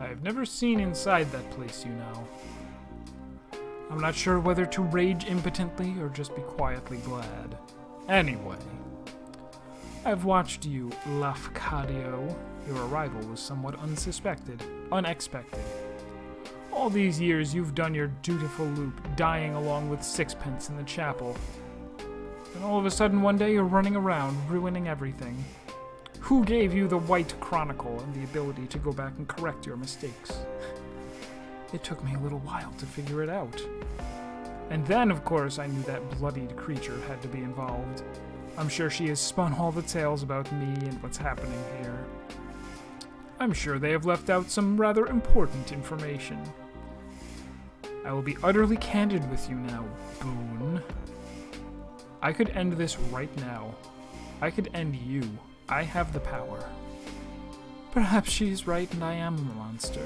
I've never seen inside that place, you know. I'm not sure whether to rage impotently or just be quietly glad. Anyway, I've watched you, Lafcadio. Your arrival was somewhat unexpected. All these years you've done your dutiful loop, dying along with sixpence in the chapel. And all of a sudden one day you're running around, ruining everything. Who gave you the White Chronicle and the ability to go back and correct your mistakes? It took me a little while to figure it out. And then, of course, I knew that bloodied creature had to be involved. I'm sure she has spun all the tales about me and what's happening here. I'm sure they have left out some rather important information. I will be utterly candid with you now, Boone. I could end this right now. I could end you. I have the power. Perhaps she is right and I am a monster.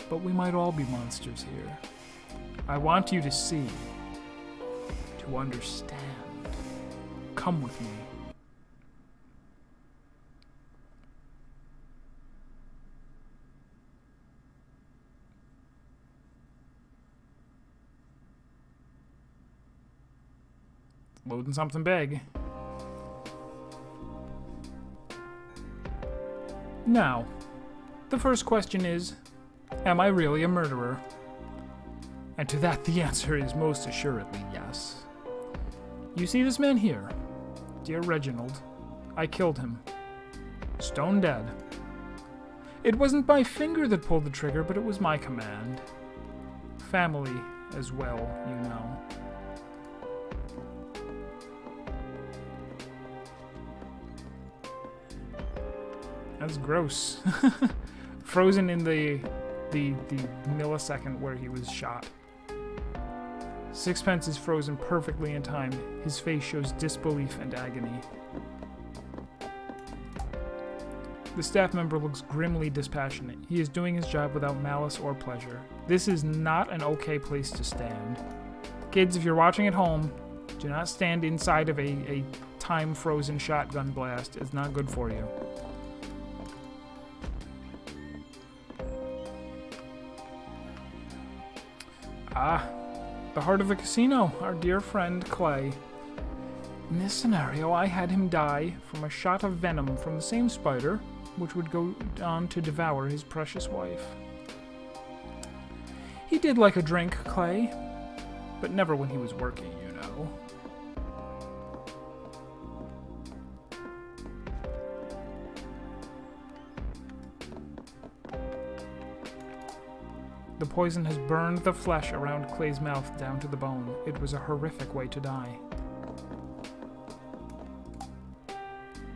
But we might all be monsters here. I want you to see. To understand. Come with me. Loading something big. Now, the first question is, am I really a murderer? And to that the answer is most assuredly yes. You see this man here? Dear Reginald, I killed him. Stone dead. It wasn't my finger that pulled the trigger, but it was my command. Family as well, you know. That's gross. Frozen in the millisecond where he was shot. Sixpence is frozen perfectly in time. His face shows disbelief and agony. The staff member looks grimly dispassionate. He is doing his job without malice or pleasure. This is not an okay place to stand. Kids, if you're watching at home, do not stand inside of a time-frozen shotgun blast. It's not good for you. Ah, the heart of the casino, our dear friend Clay. In this scenario, I had him die from a shot of venom from the same spider, which would go on to devour his precious wife. He did like a drink, Clay, but never when he was working, you know. The poison has burned the flesh around Clay's mouth down to the bone. It was a horrific way to die.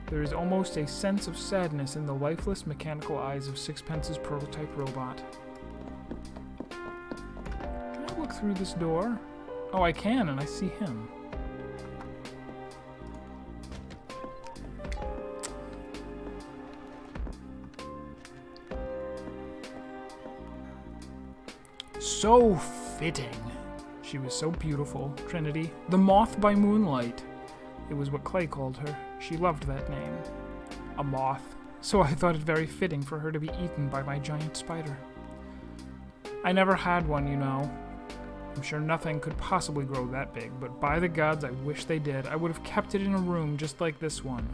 There is almost a sense of sadness in the lifeless, mechanical eyes of Sixpence's prototype robot. Can I look through this door? Oh, I can, and I see him. So fitting. She was so beautiful, Trinity. The moth by moonlight. It was what Clay called her. She loved that name. A moth. So I thought it very fitting for her to be eaten by my giant spider. I never had one, you know. I'm sure nothing could possibly grow that big, but by the gods, I wish they did. I would have kept it in a room just like this one.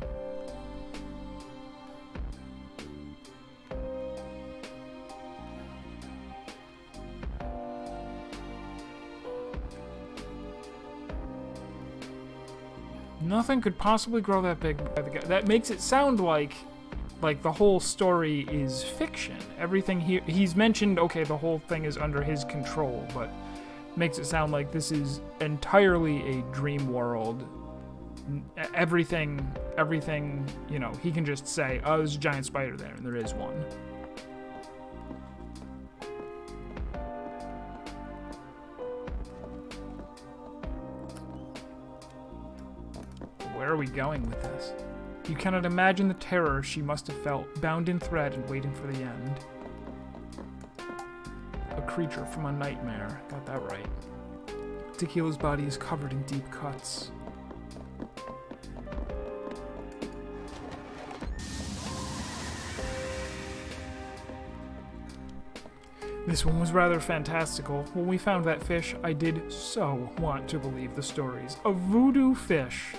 Nothing could possibly grow that big by the god. That makes it sound like the whole story is fiction. Everything he's mentioned, okay, the whole thing is under his control, but makes it sound like this is entirely a dream world. Everything, you know, he can just say, oh, there's a giant spider there, and there is one. Where are we going with this? You cannot imagine the terror she must have felt, bound in thread and waiting for the end. A creature from a nightmare. Got that right. Tequila's body is covered in deep cuts. This one was rather fantastical. When we found that fish, I did so want to believe the stories. A voodoo fish!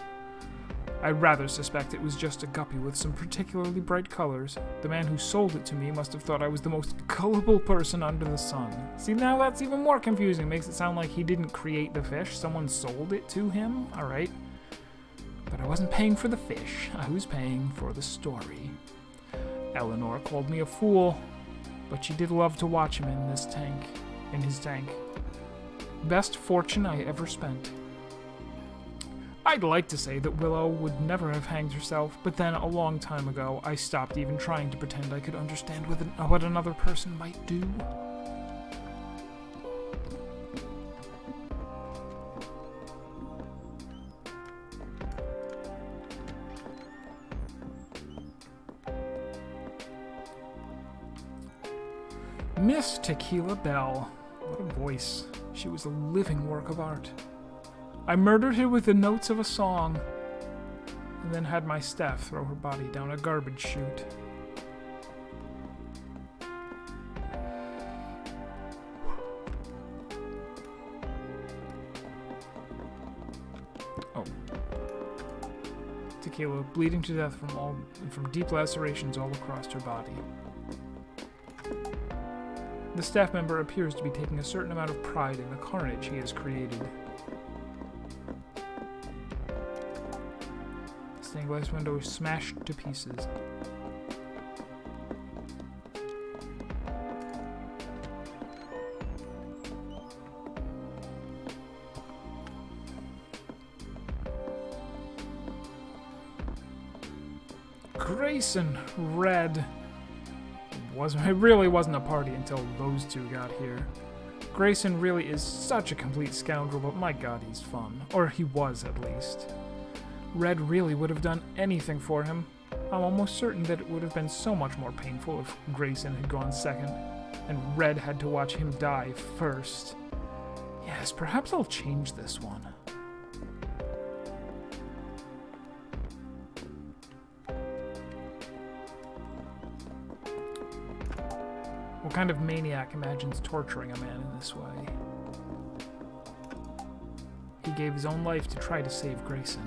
I rather suspect it was just a guppy with some particularly bright colors. The man who sold it to me must have thought I was the most gullible person under the sun. See, now that's even more confusing. Makes it sound like he didn't create the fish. Someone sold it to him? Alright. But I wasn't paying for the fish. I was paying for the story. Eleanor called me a fool, but she did love to watch him in his tank. Best fortune I ever spent. I'd like to say that Willow would never have hanged herself, but then a long time ago, I stopped even trying to pretend I could understand what another person might do. Miss Tequila Bell. What a voice. She was a living work of art. I murdered her with the notes of a song, and then had my staff throw her body down a garbage chute. Oh. Tequila, bleeding to death from deep lacerations all across her body. The staff member appears to be taking a certain amount of pride in the carnage he has created. Stained glass window is smashed to pieces. Grayson, Red. It really wasn't a party until those two got here. Grayson really is such a complete scoundrel, but my god, he's fun. Or he was, at least. Red really would have done anything for him. I'm almost certain that it would have been so much more painful if Grayson had gone second, and Red had to watch him die first. Yes, perhaps I'll change this one. What kind of maniac imagines torturing a man in this way? He gave his own life to try to save Grayson.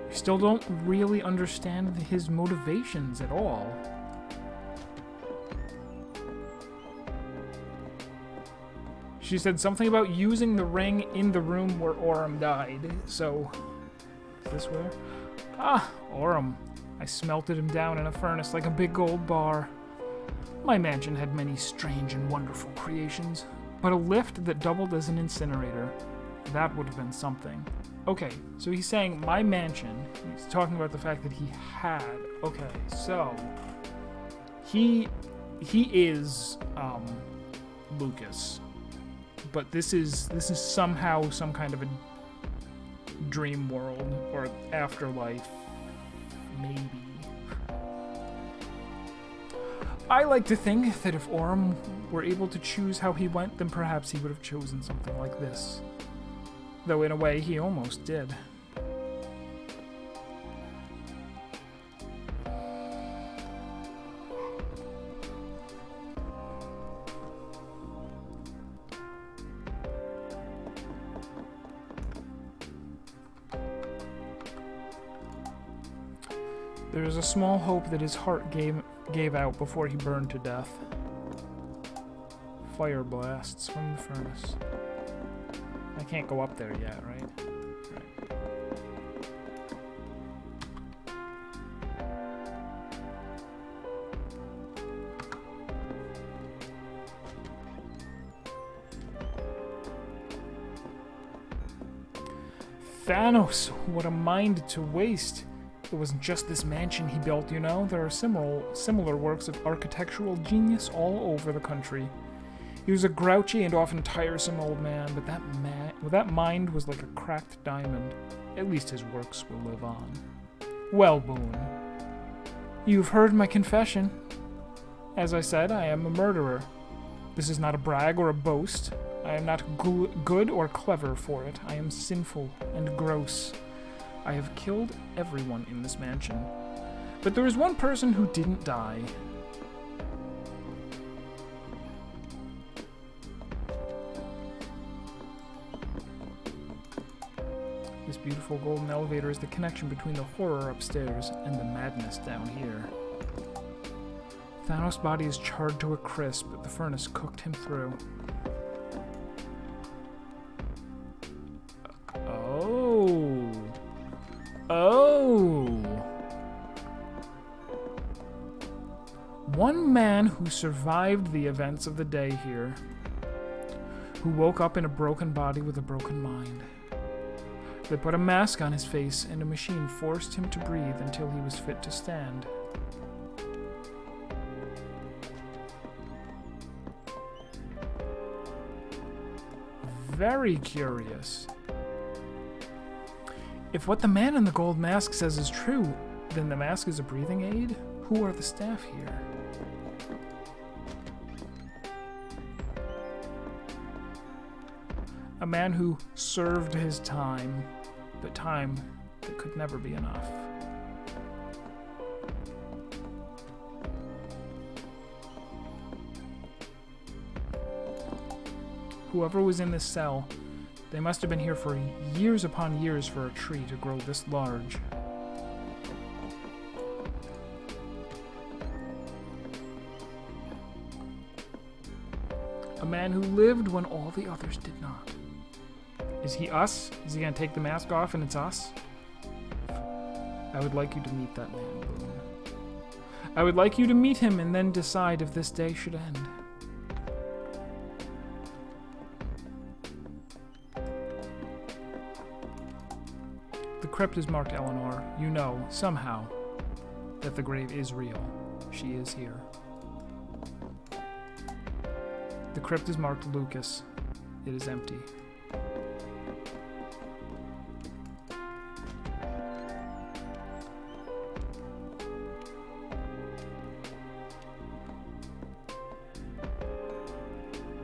We still don't really understand his motivations at all. She said something about using the ring in the room where Orem died, so... Is this where? Ah, Orem. I smelted him down in a furnace like a big gold bar. My mansion had many strange and wonderful creations, but a lift that doubled as an incinerator, that would have been something. Okay, so he's saying my mansion, he's talking about the fact that he had, okay, so, he is, Lucas, but this is somehow some kind of a dream world, or afterlife, maybe. I like to think that if Orem were able to choose how he went, then perhaps he would have chosen something like this. Though in a way, he almost did. There is a small hope that his heart gave out before he burned to death. Fire blasts from the furnace. I can't go up there yet, right? Right. Thanos, what a mind to waste. It wasn't just this mansion he built, you know. There are similar works of architectural genius all over the country. He was a grouchy and often tiresome old man, but that mind was like a cracked diamond. At least his works will live on. Well, Boone, you've heard my confession. As I said, I am a murderer. This is not a brag or a boast. I am not good or clever for it. I am sinful and gross. I have killed everyone in this mansion. But there is one person who didn't die. This beautiful golden elevator is the connection between the horror upstairs and the madness down here. Thanos' body is charred to a crisp, but the furnace cooked him through. Oh. Oh. One man who survived the events of the day here, who woke up in a broken body with a broken mind. They put a mask on his face, and a machine forced him to breathe until he was fit to stand. Very curious. If what the man in the gold mask says is true, then the mask is a breathing aid? Who are the staff here? A man who served his time, but time that could never be enough. Whoever was in this cell, they must have been here for years upon years for a tree to grow this large. A man who lived when all the others did not. Is he us? Is he gonna take the mask off and it's us? I would like you to meet that man, Boone. I would like you to meet him and then decide if this day should end. The crypt is marked Eleanor. You know, somehow, that the grave is real. She is here. The crypt is marked Lucas. It is empty.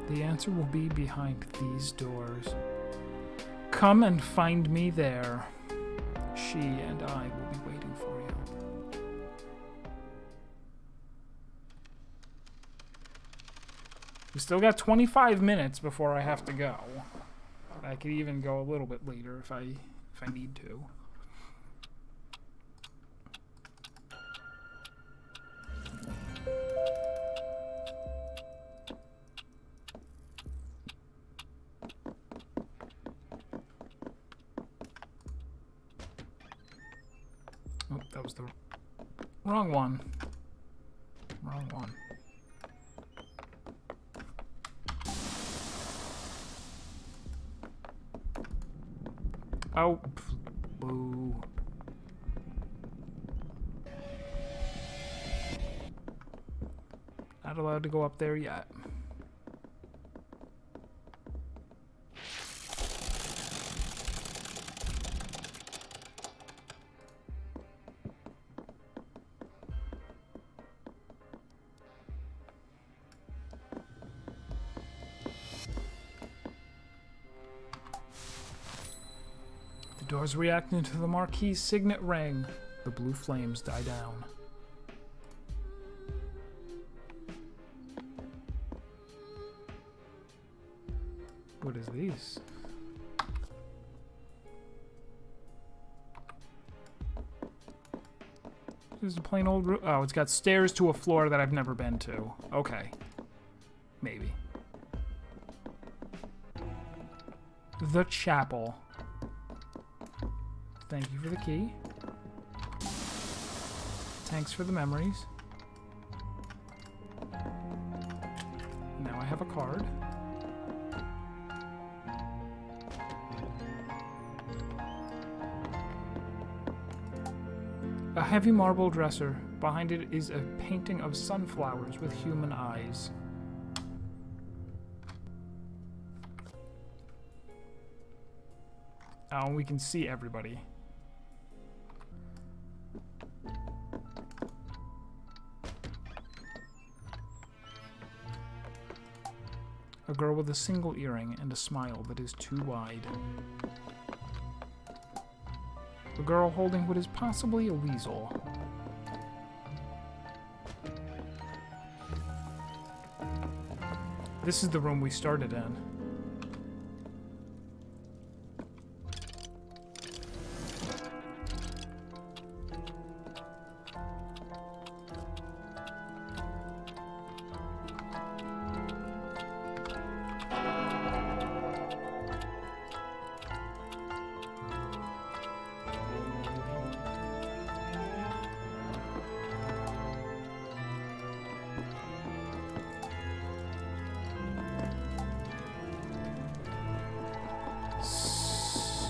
The answer will be behind these doors. Come and find me there. She and I will be waiting for you. We still got 25 minutes before I have to go. I could even go a little bit later if I need to. Oh, that was the wrong one. Wrong one. Oh, boo. Not allowed to go up there yet. The doors reacting to the Marquis' signet ring. The blue flames die down. What is these? This is a plain old room. Oh, it's got stairs to a floor that I've never been to. Okay. Maybe. The chapel. Thank you for the key. Thanks for the memories. Now I have a card. A heavy marble dresser. Behind it is a painting of sunflowers with human eyes. Oh, we can see everybody. A girl with a single earring and a smile that is too wide. A girl holding what is possibly a weasel. This is the room we started in.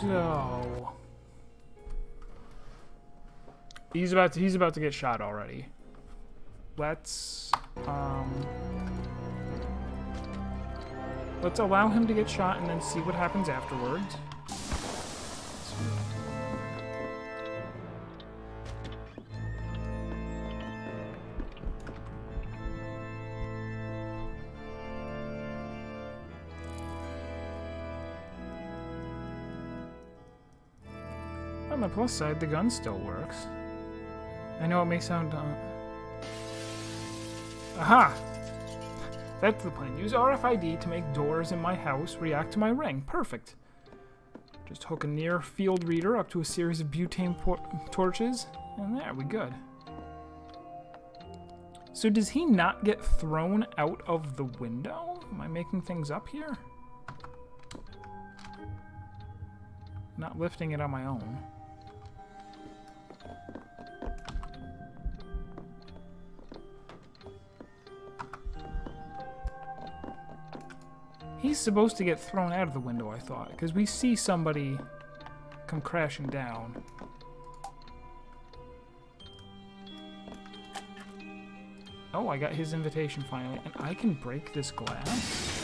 So he's about to get shot already. Let's allow him to get shot and then see what happens afterwards. On the plus side, the gun still works. I know it may sound... Aha! That's the plan. Use RFID to make doors in my house react to my ring. Perfect. Just hook a near-field reader up to a series of butane torches, and there, we good. So does he not get thrown out of the window? Am I making things up here? Not lifting it on my own. He's supposed to get thrown out of the window, I thought, because we see somebody come crashing down. Oh, I got his invitation finally, and I can break this glass?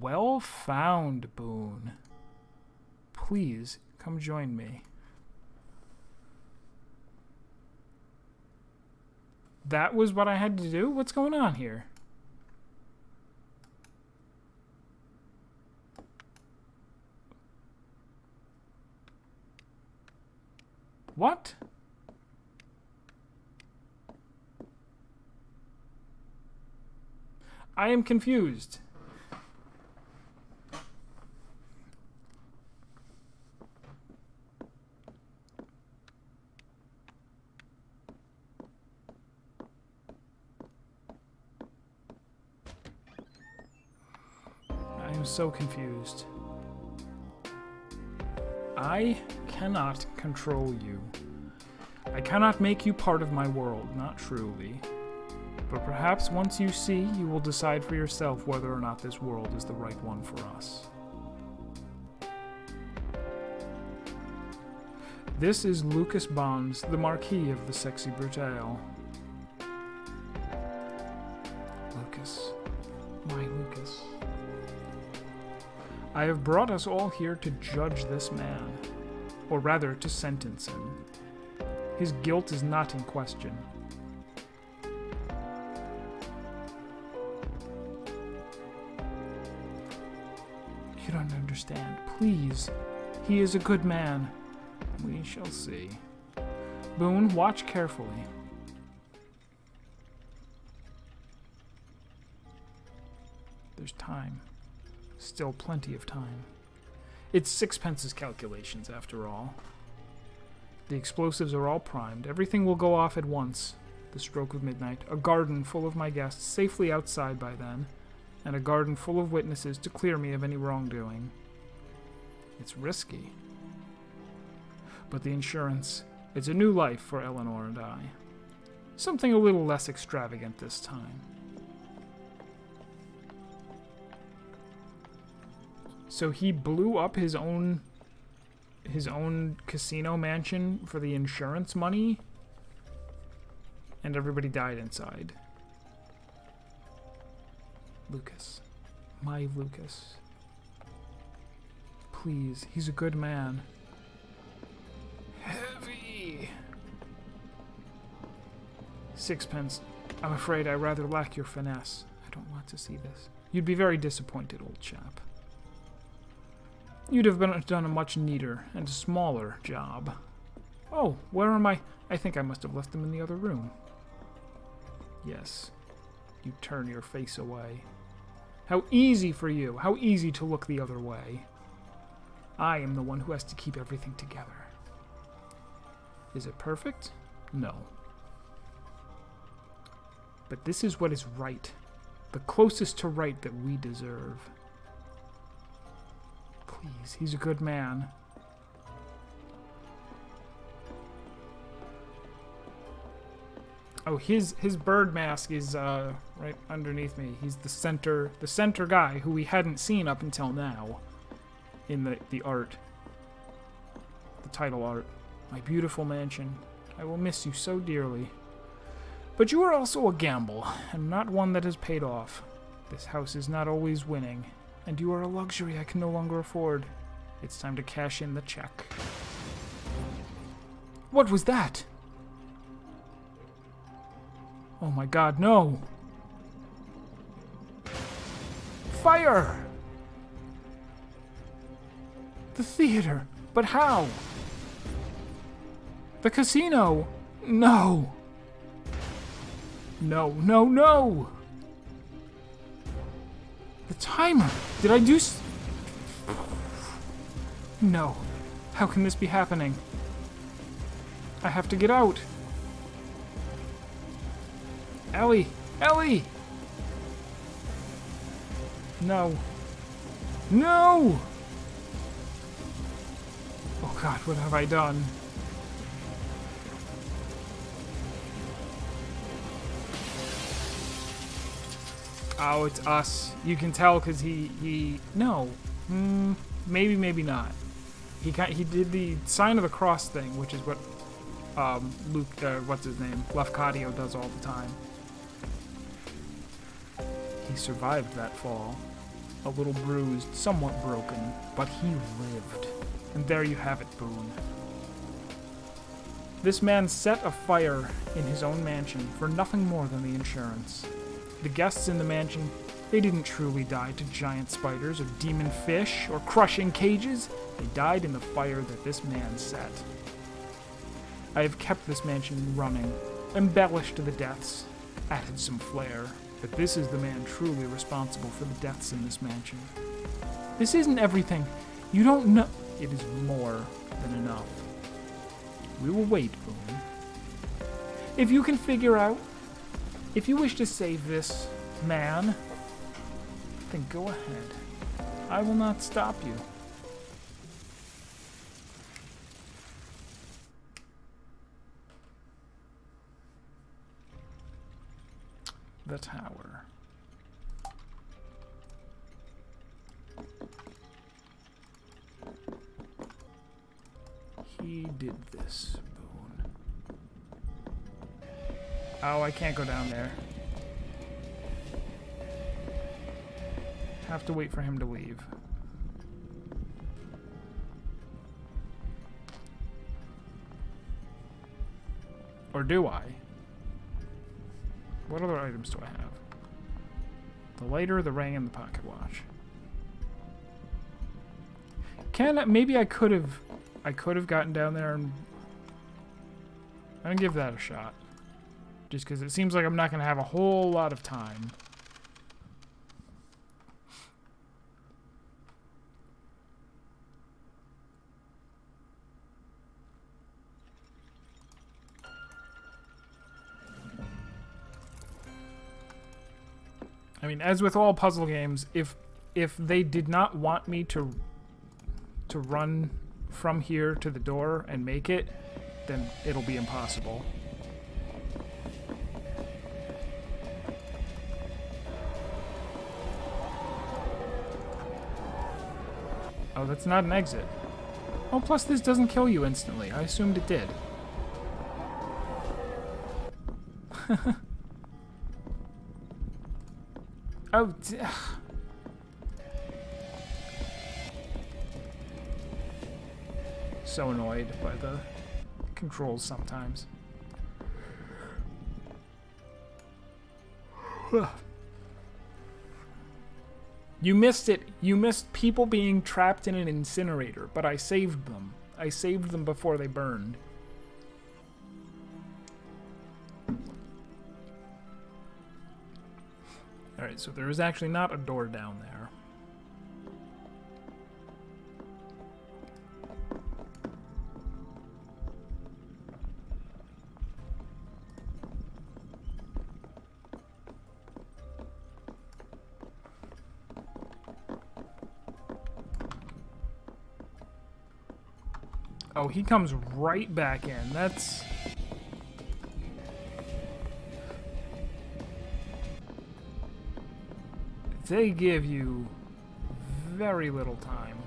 Well found, Boone. Please, come join me. That was what I had to do? What's going on here? What? I am confused. I am so confused. I cannot control you. I cannot make you part of my world, not truly. But perhaps once you see, you will decide for yourself whether or not this world is the right one for us. This is Lucas Bonds, the Marquis of the Sexy Brutale. Lucas. My Lucas. I have brought us all here to judge this man, or rather, to sentence him. His guilt is not in question. You don't understand. Please. He is a good man. We shall see. Boone, watch carefully. There's time. Still plenty of time. It's Sixpence's calculations, after all. The explosives are all primed. Everything will go off at once. The stroke of midnight. A garden full of my guests safely outside by then. And a garden full of witnesses to clear me of any wrongdoing. It's risky. But the insurance, it's a new life for Eleanor and I. Something a little less extravagant this time. So he blew up his own casino mansion for the insurance money, and everybody died inside. Lucas. My Lucas. Please, he's a good man. Heavy. Sixpence, I'm afraid I rather lack your finesse. I don't want to see this. You'd be very disappointed, old chap. You'd have done a much neater and smaller job. Oh, where am I? I think I must have left them in the other room. Yes. You turn your face away. How easy for you. How easy to look the other way. I am the one who has to keep everything together. Is it perfect? No. But this is what is right. The closest to right that we deserve. Please, he's a good man. Oh, his bird mask is right underneath me. He's the center guy who we hadn't seen up until now in the art. The title art. My beautiful mansion. I will miss you so dearly. But you are also a gamble, and not one that has paid off. This house is not always winning, and you are a luxury I can no longer afford. It's time to cash in the check. What was that? Oh my god, no! Fire! The theater! But how? The casino! No! No, no, no! The timer! Did I do No. How can this be happening? I have to get out. Ellie! Ellie! No. No! Oh god, what have I done? Oh, it's us. You can tell because he... No. Maybe, maybe not. He did the sign of the cross thing, which is what Luke, what's his name? Lafcadio does all the time. He survived that fall. A little bruised, somewhat broken, but he lived. And there you have it, Boone. This man set a fire in his own mansion for nothing more than the insurance. The guests in the mansion, they didn't truly die to giant spiders or demon fish or crushing cages. They died in the fire that this man set. I have kept this mansion running, embellished the deaths, added some flair, but this is the man truly responsible for the deaths in this mansion. This isn't everything. You don't know. It is more than enough. We will wait, Boone. If you can figure out, if you wish to save this man, then go ahead. I will not stop you. The tower. He did this, Boone. Oh, I can't go down there. Have to wait for him to leave. Or do I? What other items do I have? The lighter, the ring, and the pocket watch. Maybe I could have gotten down there and I'm gonna give that a shot. Just because it seems like I'm not gonna have a whole lot of time. I mean, as with all puzzle games, if they did not want me to run from here to the door and make it, then it'll be impossible. Oh, that's not an exit. Oh, plus this doesn't kill you instantly. I assumed it did. Oh, so annoyed by the controls sometimes. You missed it. You missed people being trapped in an incinerator, but I saved them. I saved them before they burned. Alright, so there is actually not a door down there. Oh, he comes right back in. That's... They give you very little time.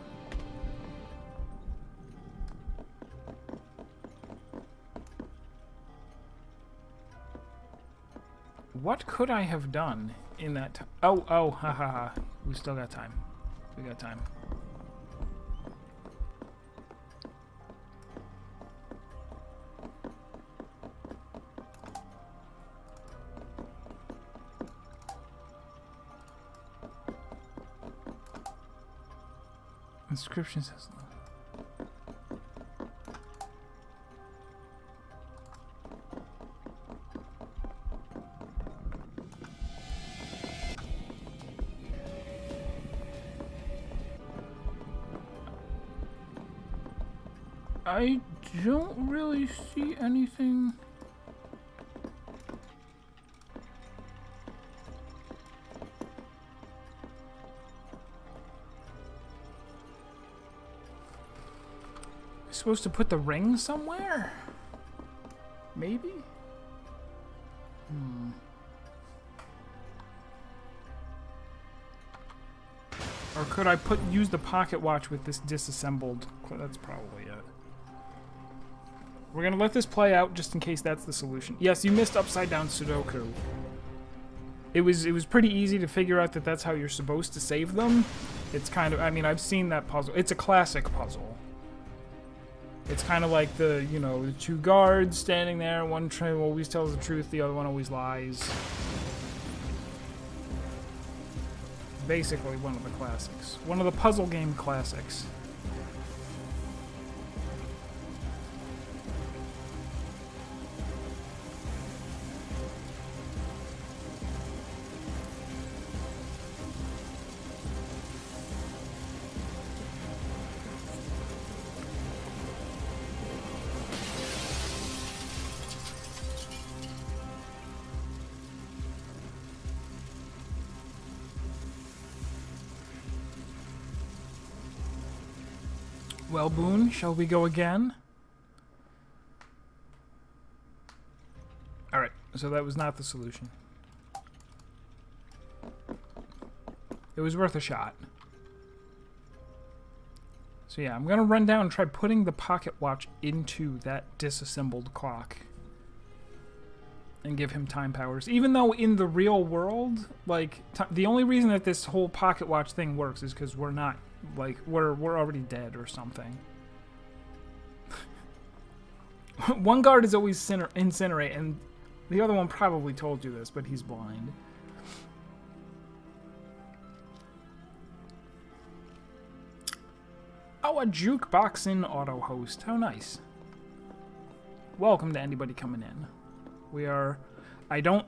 What could I have done in that time? Oh, ha ha ha. We still got time. We got time. Inscription says no. I don't really see anything. Supposed to put the ring somewhere? Maybe? Or could I use the pocket watch with this disassembled? That's probably it. We're gonna let this play out just in case that's the solution. Yes, you missed upside down Sudoku. It was pretty easy to figure out that that's how you're supposed to save them. It's kind of, I mean, I've seen that puzzle. It's a classic puzzle. It's kind of like the, you know, the two guards standing there. One always tells the truth, the other one always lies. Basically one of the classics. One of the puzzle game classics. Well, Boone, shall we go again? Alright, so that was not the solution. It was worth a shot. So yeah, I'm gonna run down and try putting the pocket watch into that disassembled clock. And give him time powers. Even though in the real world, like, the only reason that this whole pocket watch thing works is because we're not, like, we're already dead or something. One guard is always incinerate, and the other one probably told you this, but he's blind. Oh, a jukebox in auto host. How nice. Welcome to anybody coming in. We are... I don't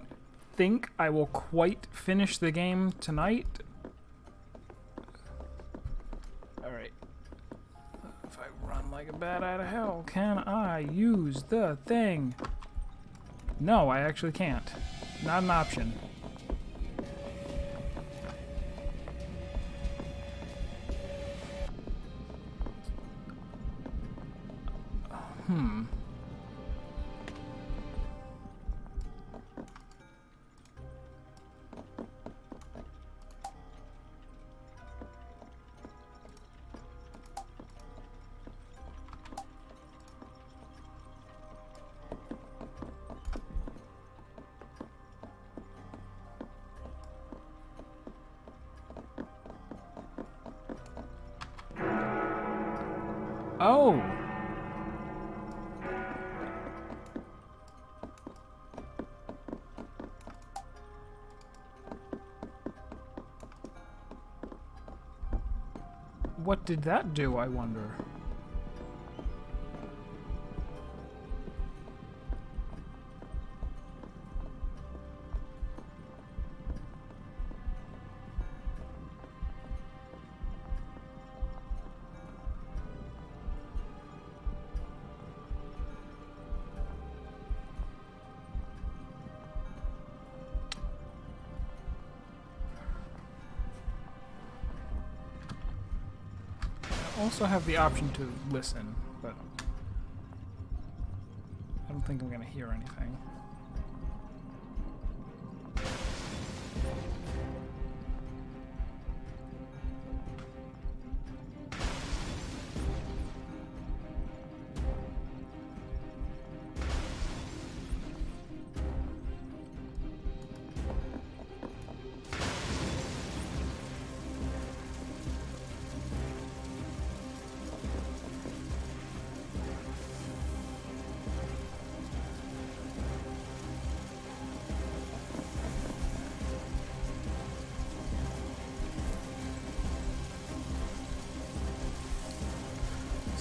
think I will quite finish the game tonight. Alright. If I run like a bat out of hell, can I use the thing? No, I actually can't. Not an option. Oh! What did that do, I wonder? Also have the option to listen, but I don't think I'm gonna hear anything.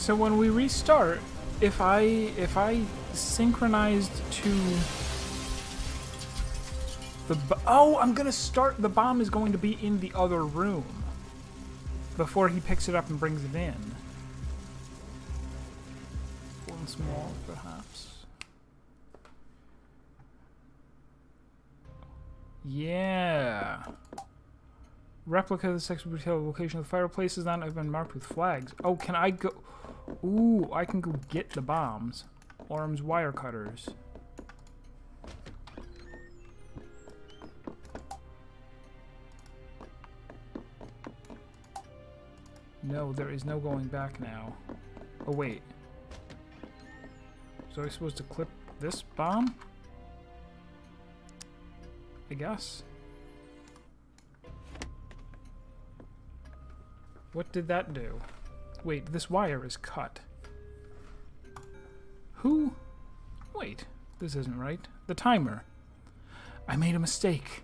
So when we restart, if I synchronized to the oh, I'm gonna start. The bomb is going to be in the other room before he picks it up and brings it in. Once more, perhaps. Yeah. Replica of the sex brutality location of the fireplace is not have been marked with flags. Oh, can I go? Ooh, I can go get the bombs. Orm's wire cutters. No, there is no going back now. Oh, wait. So I'm supposed to clip this bomb? I guess. What did that do? Wait, this wire is cut. Who? Wait, this isn't right. The timer. I made a mistake.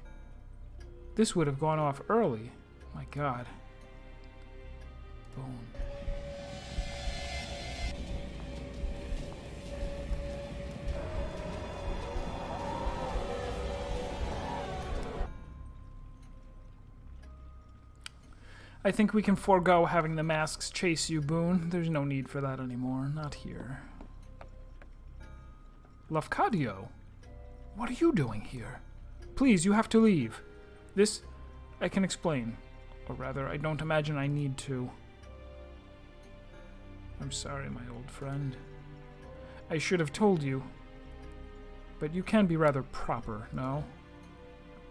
This would have gone off early. My God. Boom. I think we can forego having the masks chase you, Boone. There's no need for that anymore. Not here. Lafcadio, what are you doing here? Please, you have to leave. This, I can explain. Or rather, I don't imagine I need to. I'm sorry, my old friend. I should have told you. But you can be rather proper, no?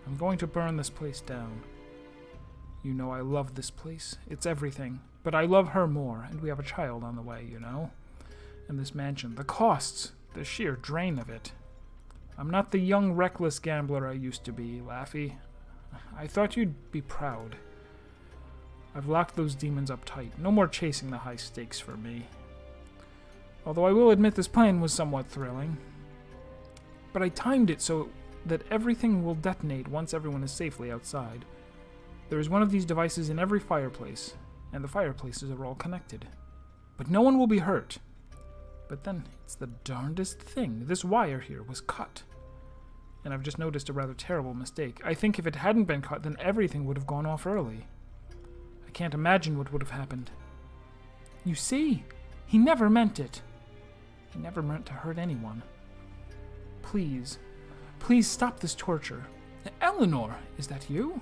I'm going to burn this place down. You know I love this place. It's everything. But I love her more, and we have a child on the way, you know? And this mansion. The costs. The sheer drain of it. I'm not the young, reckless gambler I used to be, Laffy. I thought you'd be proud. I've locked those demons up tight. No more chasing the high stakes for me. Although I will admit this plan was somewhat thrilling. But I timed it so that everything will detonate once everyone is safely outside. There is one of these devices in every fireplace, and the fireplaces are all connected. But no one will be hurt. But then, it's the darndest thing. This wire here was cut. And I've just noticed a rather terrible mistake. I think if it hadn't been cut, then everything would have gone off early. I can't imagine what would have happened. You see, he never meant it. He never meant to hurt anyone. Please, please stop this torture. Eleanor, is that you?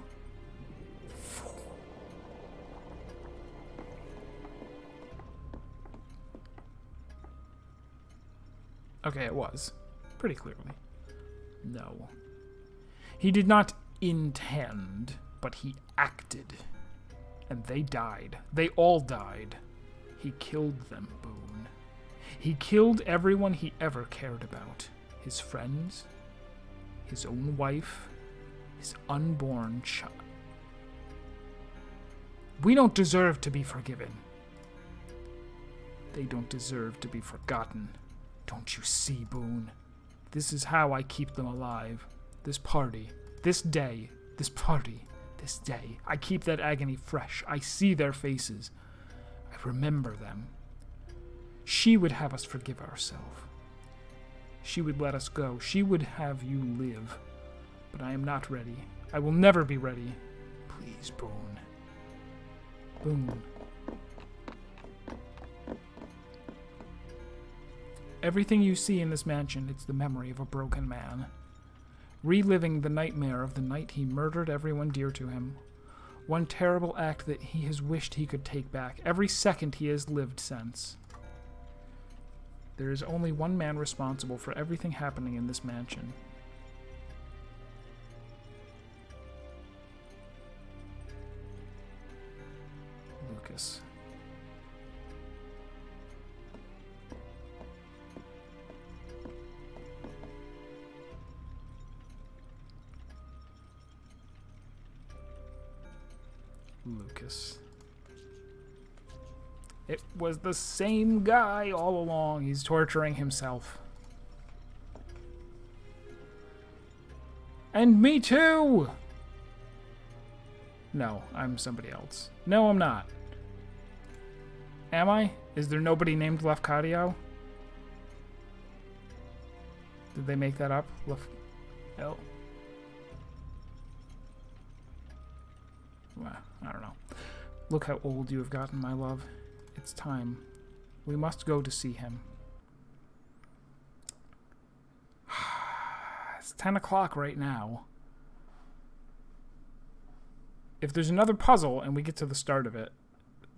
Okay, it was. Pretty clearly. No. He did not intend, but he acted. And they died. They all died. He killed them, Boone. He killed everyone he ever cared about. His friends, his own wife, his unborn child. We don't deserve to be forgiven. They don't deserve to be forgotten. Don't you see, Boone? This is how I keep them alive. This party, this day, this party, this day. I keep that agony fresh. I see their faces. I remember them. She would have us forgive ourselves. She would let us go. She would have you live. But I am not ready. I will never be ready. Please, Boone. Boone. Everything you see in this mansion, it's the memory of a broken man. Reliving the nightmare of the night he murdered everyone dear to him. One terrible act that he has wished he could take back. Every second he has lived since. There is only one man responsible for everything happening in this mansion. Lucas. Lucas. It was the same guy all along. He's torturing himself. And me too! No, I'm somebody else. No, I'm not. Am I? Is there nobody named Lefcadio? Did they make that up? Oh. Well, I don't know. Look how old you have gotten, my love. It's time. We must go to see him. It's 10 o'clock right now. If there's another puzzle and we get to the start of it,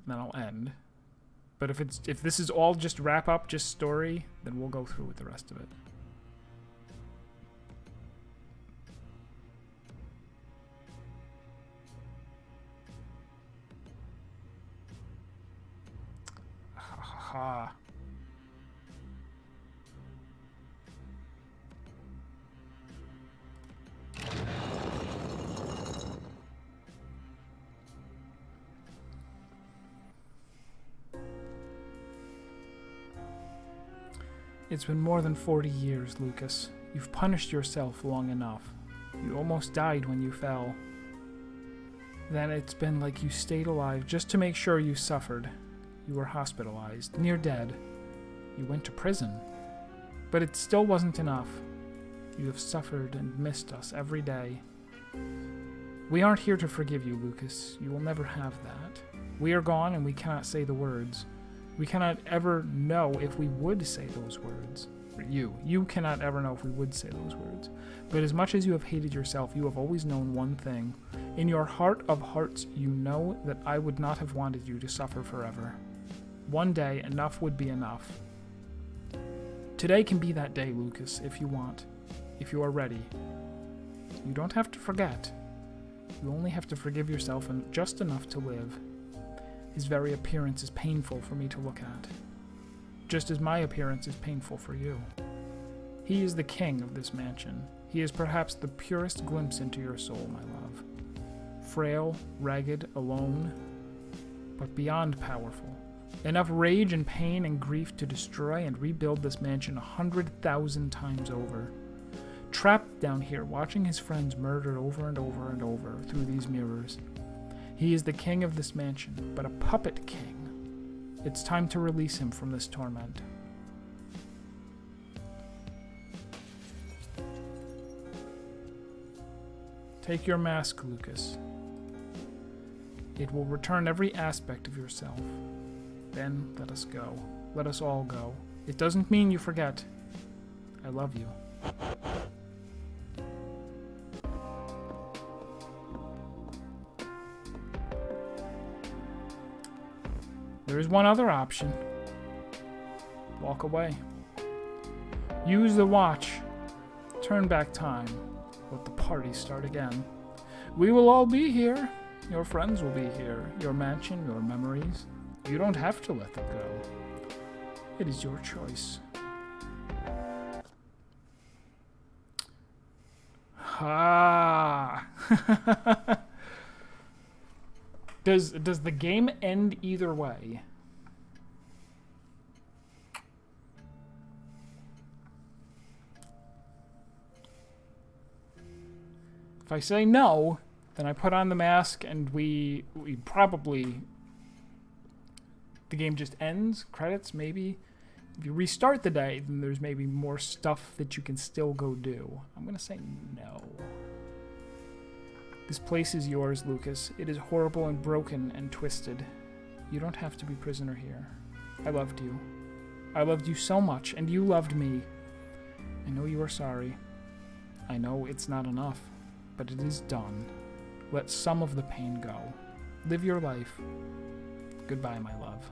then I'll end. But if this is all just wrap up, just story, then we'll go through with the rest of it. Ha. It's been more than 40 years, Lucas. You've punished yourself long enough. You almost died when you fell. Then it's been like you stayed alive just to make sure you suffered. You were hospitalized, near dead. You went to prison. But it still wasn't enough. You have suffered and missed us every day. We aren't here to forgive you, Lucas. You will never have that. We are gone and we cannot say the words. We cannot ever know if we would say those words. You cannot ever know if we would say those words. But as much as you have hated yourself, you have always known one thing. In your heart of hearts, you know that I would not have wanted you to suffer forever. One day, enough would be enough. Today can be that day, Lucas, if you want. If you are ready. You don't have to forget. You only have to forgive yourself and just enough to live. His very appearance is painful for me to look at. Just as my appearance is painful for you. He is the king of this mansion. He is perhaps the purest glimpse into your soul, my love. Frail, ragged, alone, but beyond powerful. Enough rage and pain and grief to destroy and rebuild this mansion 100,000 times over. Trapped down here, watching his friends murdered over and over and over through these mirrors. He is the king of this mansion, but a puppet king. It's time to release him from this torment. Take your mask, Lucas. It will return every aspect of yourself. Then let us go. Let us all go. It doesn't mean you forget. I love you. There is one other option. Walk away. Use the watch. Turn back time. Let the party start again. We will all be here. Your friends will be here. Your mansion, your memories. You don't have to let them go. It is your choice. Ah. Does the game end either way? If I say no, then I put on the mask and we probably... The game just ends, credits, maybe. If you restart the day, then there's maybe more stuff that you can still go do. I'm gonna say no. This place is yours, Lucas. It is horrible and broken and twisted. You don't have to be prisoner here. I loved you. I loved you so much, and you loved me. I know you are sorry. I know it's not enough, but it is done. Let some of the pain go. Live your life. Goodbye, my love.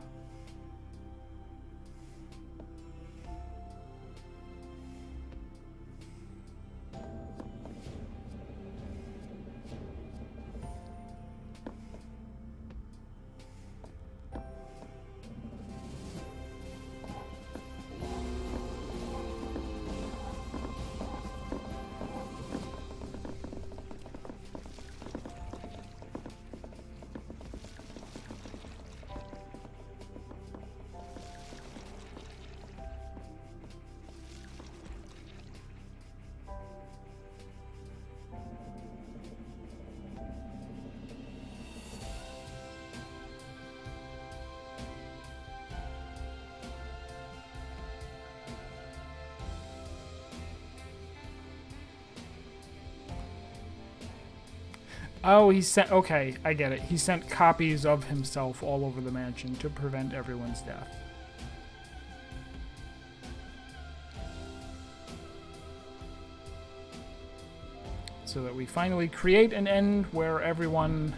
Oh, he sent... Okay, I get it. He sent copies of himself all over the mansion to prevent everyone's death. So that we finally create an end where everyone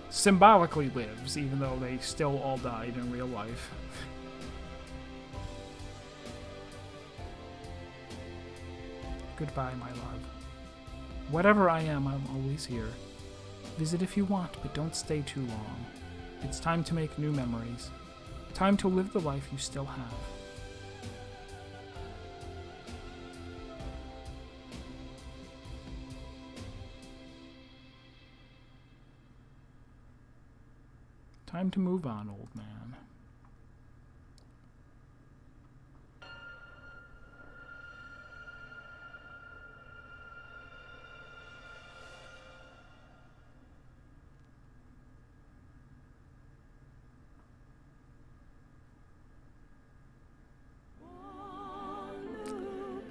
symbolically lives, even though they still all died in real life. Goodbye, my love. Whatever I am, I'm always here. Visit if you want, but don't stay too long. It's time to make new memories. Time to live the life you still have. Time to move on, old man.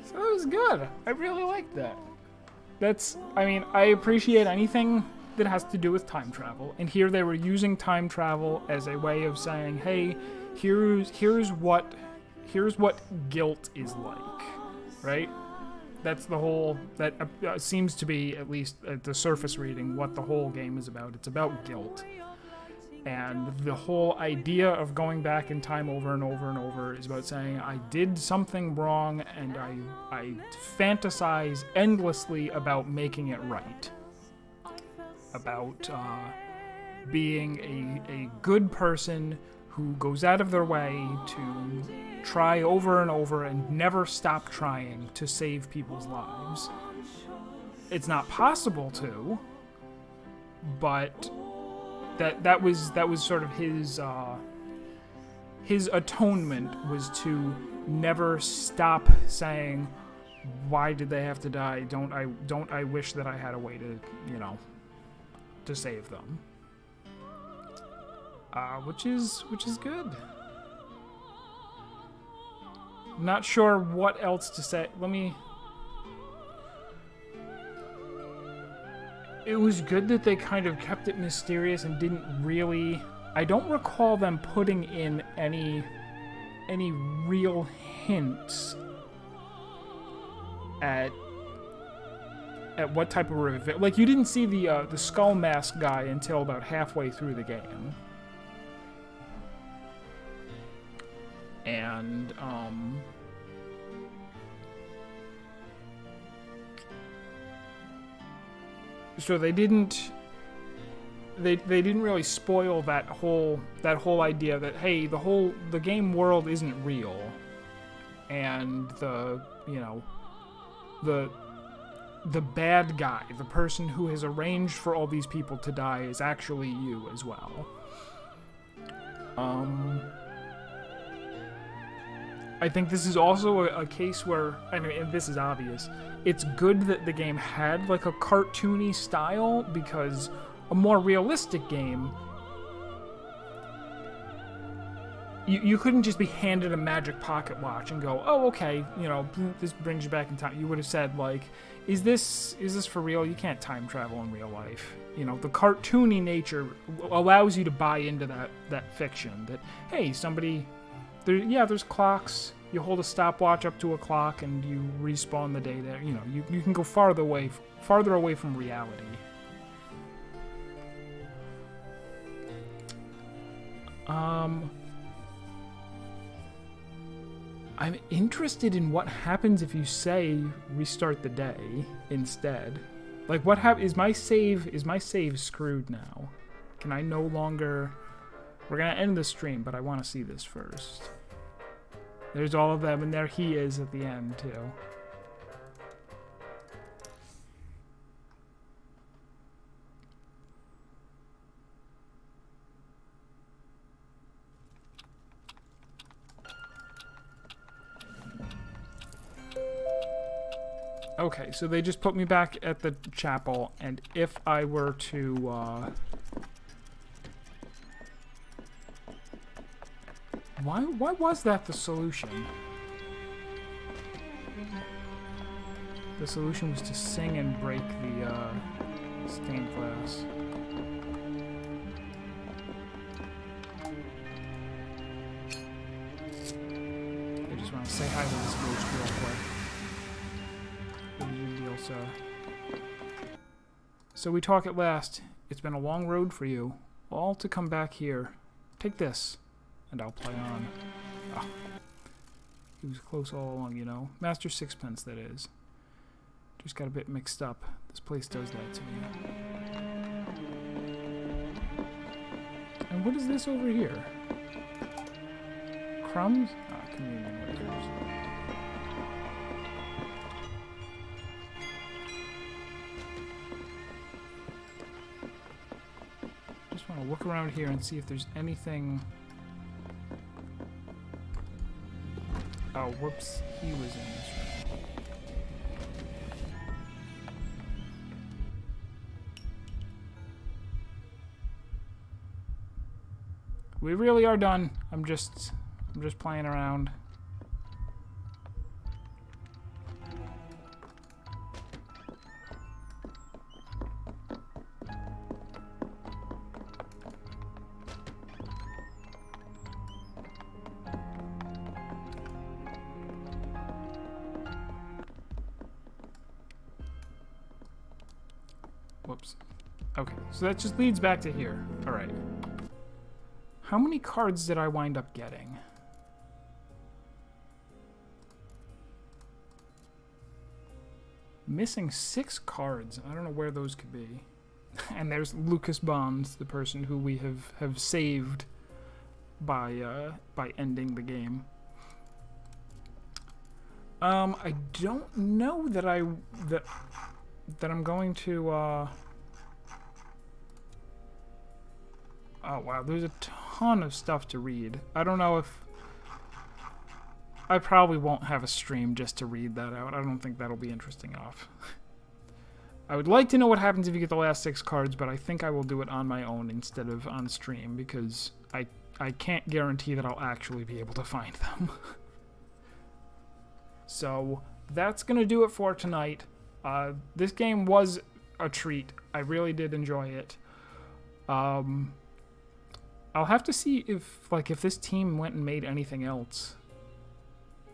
So that was good. I really liked that. I mean, I appreciate anything that has to do with time travel, and here they were using time travel as a way of saying, hey, here's what guilt is like, right? That's the whole, that seems to be, at least at the surface reading, what the whole game is about. It's about guilt. And the whole idea of going back in time over and over and over is about saying, I did something wrong, and I fantasize endlessly about making it right. About being a good person who goes out of their way to try over and over and never stop trying to save people's lives. It's not possible to, but that was sort of his atonement, was to never stop saying, why did they have to die? Don't I wish that I had a way to, to save them. Which is good. Not sure what else to say. It was good that they kind of kept it mysterious and didn't really... I don't recall them putting in any real hints at what type of reveal. Like, you didn't see the skull mask guy until about halfway through the game. And, so they didn't really spoil that whole idea that, hey, the game world isn't real, and the bad guy, the person who has arranged for all these people to die, is actually you as well. I think this is also a case where, I mean, and this is obvious, it's good that the game had like a cartoony style, because a more realistic game, you couldn't just be handed a magic pocket watch and go, oh, okay, this brings you back in time. You would have said, like, is this for real? You can't time travel in real life. The cartoony nature allows you to buy into that fiction, that, hey, there's clocks. You hold a stopwatch up to a clock and you respawn the day there. You can go farther away from reality. I'm interested in what happens if you say restart the day instead. Like, what is my save screwed now? Can I no longer... We're gonna end the stream, but I want to see this first. There's all of them, and there he is at the end, too. Okay, so they just put me back at the chapel, and if I were to, Why was that the solution? The solution was to sing and break the stained glass. I just want to say hi to this ghost real quick. What is your deal, sir? So we talk at last. It's been a long road for you, all to come back here. Take this, and I'll play on. Ah. He was close all along, you know. Master Sixpence, that is. Just got a bit mixed up. This place does that to me. And what is this over here? Crumbs? Ah, communion wafers. Just want to look around here and see if there's anything... Oh, whoops. He was in this room. We really are done. I'm just playing around. Whoops. Okay, so that just leads back to here. All right. How many cards did I wind up getting? Missing 6 cards. I don't know where those could be. And there's Lucas Bonds, the person who we have saved by ending the game. I don't know that I'm going to oh wow, there's a ton of stuff to read. I don't know if... I probably won't have a stream just to read that out. I don't think that'll be interesting enough. I would like to know what happens if you get the last 6 cards, but I think I will do it on my own instead of on stream, because I can't guarantee that I'll actually be able to find them. So, that's going to do it for tonight. This game was a treat. I really did enjoy it. I'll have to see if this team went and made anything else,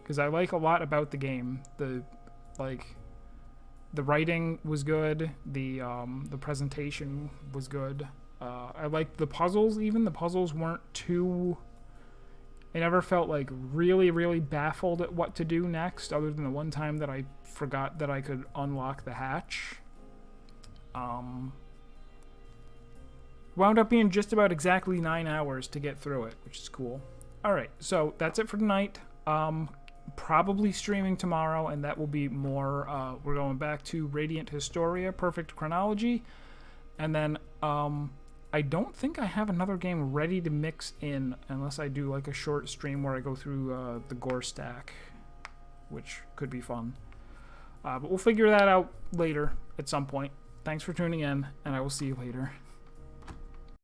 because I like a lot about the game. The writing was good. The presentation was good. I liked the puzzles. Even the puzzles weren't too... I never felt like really, really baffled at what to do next, other than the one time that I forgot that I could unlock the hatch. Wound up being just about exactly 9 hours to get through it, which is cool. Alright, so that's it for tonight. Probably streaming tomorrow, and that will be more, we're going back to Radiant Historia, Perfect Chronology, and then, I don't think I have another game ready to mix in, unless I do like a short stream where I go through the Gore stack, which could be fun. But we'll figure that out later at some point. Thanks for tuning in, and I will see you later.